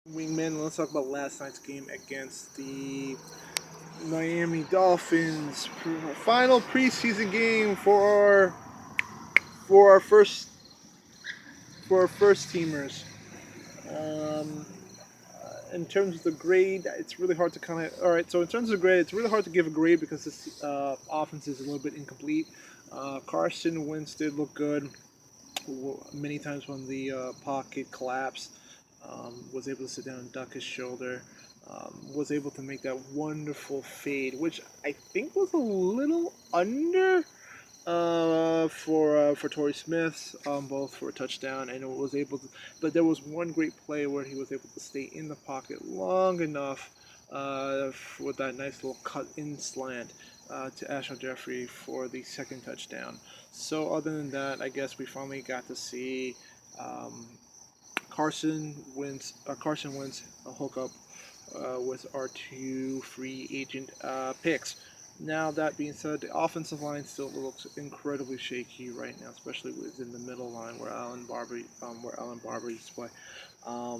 Wingman, let's talk about last night's game against the Miami Dolphins. Final preseason game for our first for our first teamers. Um, in terms of the grade, it's really hard to kind of. All right, so in terms of the grade, it's really hard to give a grade because this offense is a little bit incomplete. Carson Wentz did look good many times when the pocket collapsed. Was able to sit down and duck his shoulder. Was able to make that wonderful fade, which I think was a little under for Torrey Smith, both for a touchdown, and it was able to. But there was one great play where he was able to stay in the pocket long enough with that nice little cut in slant to Ashon Jeffrey for the second touchdown. So other than that, I guess we finally got to see um, Carson Wentz hook up with our two free agent picks. Now that being said, the offensive line still looks incredibly shaky right now, especially within the middle line where Allen Barber used to play. The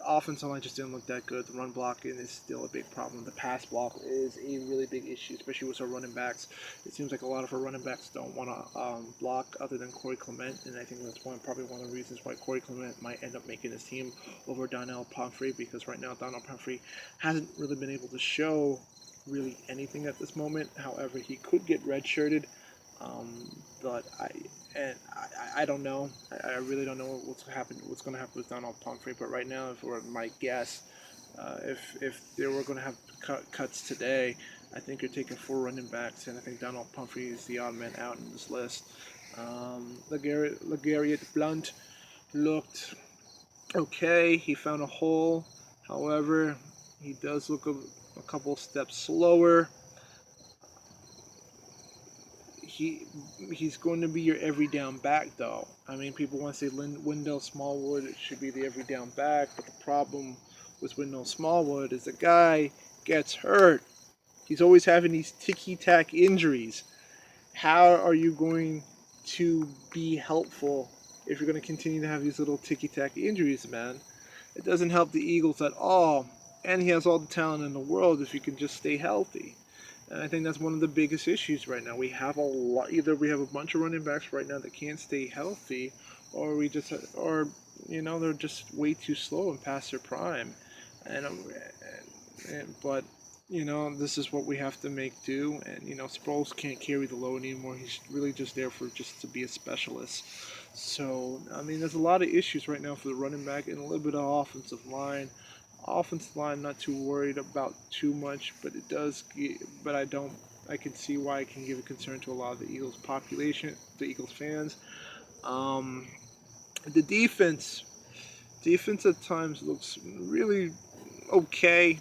offensive line just didn't look that good. The run blocking is still a big problem. The pass block is a really big issue, especially with our running backs. It seems like a lot of our running backs don't want to block other than Corey Clement, and I think that's probably one of the reasons why Corey Clement might end up making his team over Donnell Pumphrey, because right now Donnell Pumphrey hasn't really been able to show really anything at this moment. However, he could get redshirted, but I don't know. I really don't know what's going to happen with Donald Pumphrey. But right now, for my guess, if they were going to have cuts today, I think you're taking four running backs, and I think Donald Pumphrey is the odd man out in this list. LeGarrette Blunt looked okay. He found a hole. However, he does look a couple steps slower. He's going to be your every down back, though. I mean, people want to say Wendell Smallwood should be the every down back, but the problem with Wendell Smallwood is the guy gets hurt. He's always having these ticky tack injuries. How are you going to be helpful if you're going to continue to have these little ticky tack injuries, man? It doesn't help the Eagles at all. And he has all the talent in the world if he can just stay healthy. And I think that's one of the biggest issues right now. We have a lot. Either we have a bunch of running backs right now that can't stay healthy, or they're just way too slow and past their prime. But this is what we have to make do. And Sproles can't carry the load anymore. He's really just there for just to be a specialist. So I mean, there's a lot of issues right now for the running back and a little bit of offensive line. Offensive line, not too worried about too much, but it does. But I don't. I can see why it can give a concern to a lot of the Eagles population, the Eagles fans. Um, the defense at times looks really okay.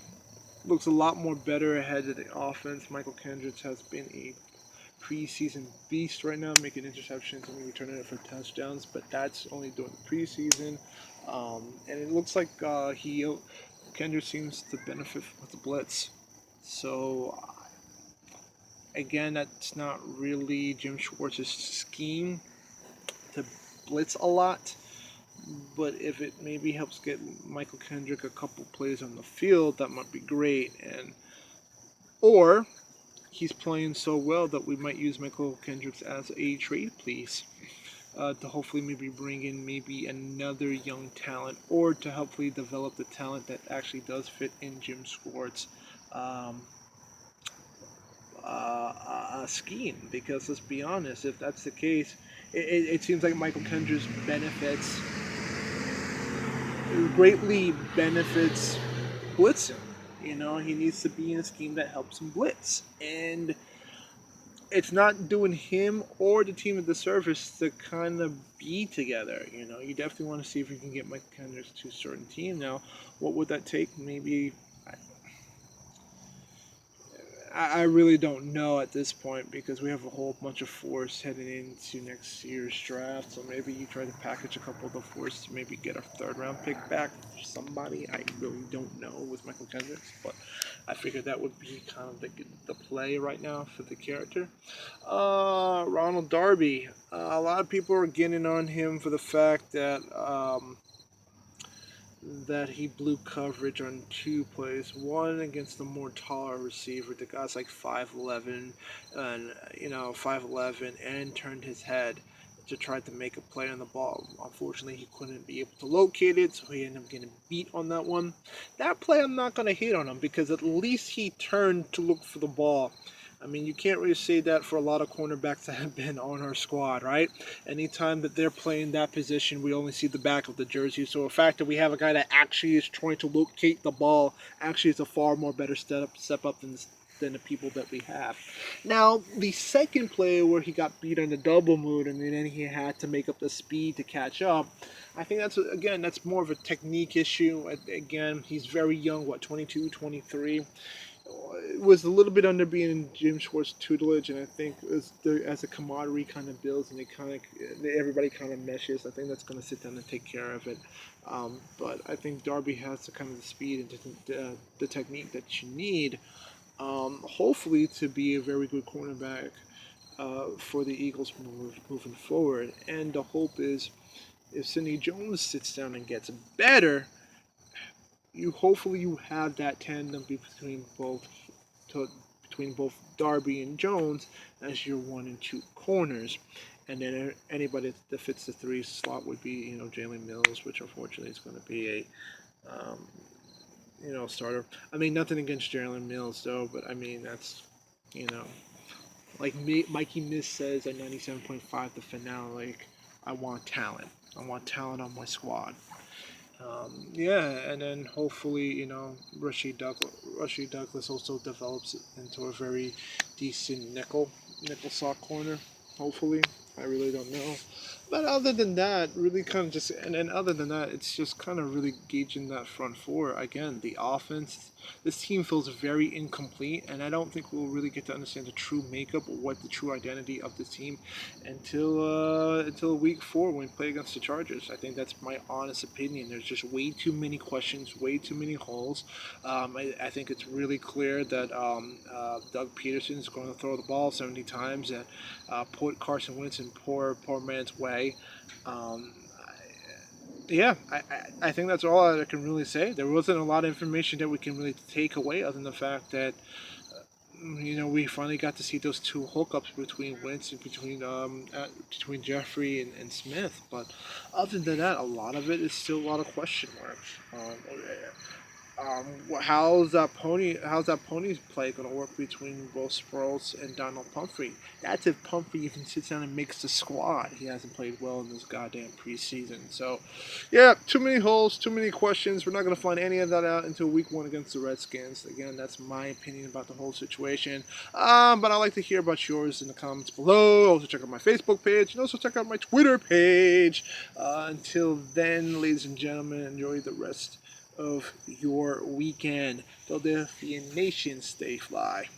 Looks a lot more better ahead of the offense. Michael Kendricks has been a preseason beast right now, making interceptions and returning it for touchdowns. But that's only during the preseason, and it looks like Kendrick seems to benefit with the blitz. So again, that's not really Jim Schwartz's scheme to blitz a lot. But if it maybe helps get Michael Kendrick a couple plays on the field, that might be great. Or he's playing so well that we might use Michael Kendricks as a trade piece to hopefully maybe bring in maybe another young talent, or to hopefully develop the talent that actually does fit in Jim Schwartz um, scheme. Because let's be honest, if that's the case, it seems like Michael Kendricks greatly benefits blitzing. He needs to be in a scheme that helps him blitz, and it's not doing him or the team a disservice to kind of be together. You definitely want to see if you can get Michael Kendricks to a certain team. Now, what would that take? Maybe I really don't know at this point, because we have a whole bunch of fours heading into next year's draft. So maybe you try to package a couple of the fours to maybe get a third round pick back for somebody. I really don't know with Michael Kendricks, but I figured that would be kind of the play right now for the character. Ronald Darby. A lot of people are getting on him for the fact that that he blew coverage on two plays. One against the more taller receiver, the guy's like 5'11", and 5'11", and turned his head to try to make a play on the ball. Unfortunately, he couldn't be able to locate it, so he ended up getting beat on that one. That play, I'm not going to hate on him because at least he turned to look for the ball. I mean, you can't really say that for a lot of cornerbacks that have been on our squad, right? Anytime that they're playing that position, we only see the back of the jersey. So the fact that we have a guy that actually is trying to locate the ball actually is a far more better step up than the people that we have. Now, the second play where he got beat on the double move and then he had to make up the speed to catch up, I think that's more of a technique issue. Again, he's very young, 22, 23. It was a little bit under being in Jim Schwartz's tutelage, and I think as a camaraderie kind of builds and everybody kind of meshes, I think that's going to sit down and take care of it. But I think Darby has the kind of the speed and the technique that you need, hopefully to be a very good cornerback for the Eagles moving forward. And the hope is if Sidney Jones sits down and gets better, you have that tandem between both Darby and Jones as your 1 and 2 corners, and then anybody that fits the 3 slot would be Jalen Mills, which unfortunately is going to be a starter. I mean, nothing against Jalen Mills though, but I mean that's you know like Mikey Miss says at 97.5 the finale. Like, I want talent. I want talent on my squad. Yeah, and then hopefully, Rashid Douglas also develops into a very decent nickel sock corner. Hopefully, I really don't know. But other than that, really kind of just, and then other than that, it's just kind of really gauging that front four. Again, the offense, this team feels very incomplete, and I don't think we'll really get to understand the true makeup or what the true identity of this team until week 4 when we play against the Chargers. I think that's my honest opinion. There's just way too many questions, way too many holes. I think it's really clear that Doug Peterson is going to throw the ball 70 times and put Carson Wentz in poor man's way. Um, yeah, I think that's all I can really say. There wasn't a lot of information that we can really take away other than the fact that we finally got to see those two hookups between Wentz and between Jeffrey and Smith. But other than that, a lot of it is still a lot of question marks. How's that pony's play going to work between both Sproles and Donald Pumphrey? That's if Pumphrey even sits down and makes the squad. He hasn't played well in this goddamn preseason. So, yeah, too many holes, too many questions. We're not going to find any of that out until week 1 against the Redskins. Again, that's my opinion about the whole situation. But I'd like to hear about yours in the comments below. Also check out my Facebook page and also check out my Twitter page. Until then, ladies and gentlemen, enjoy the rest of your weekend. Philadelphia Nation, stay fly.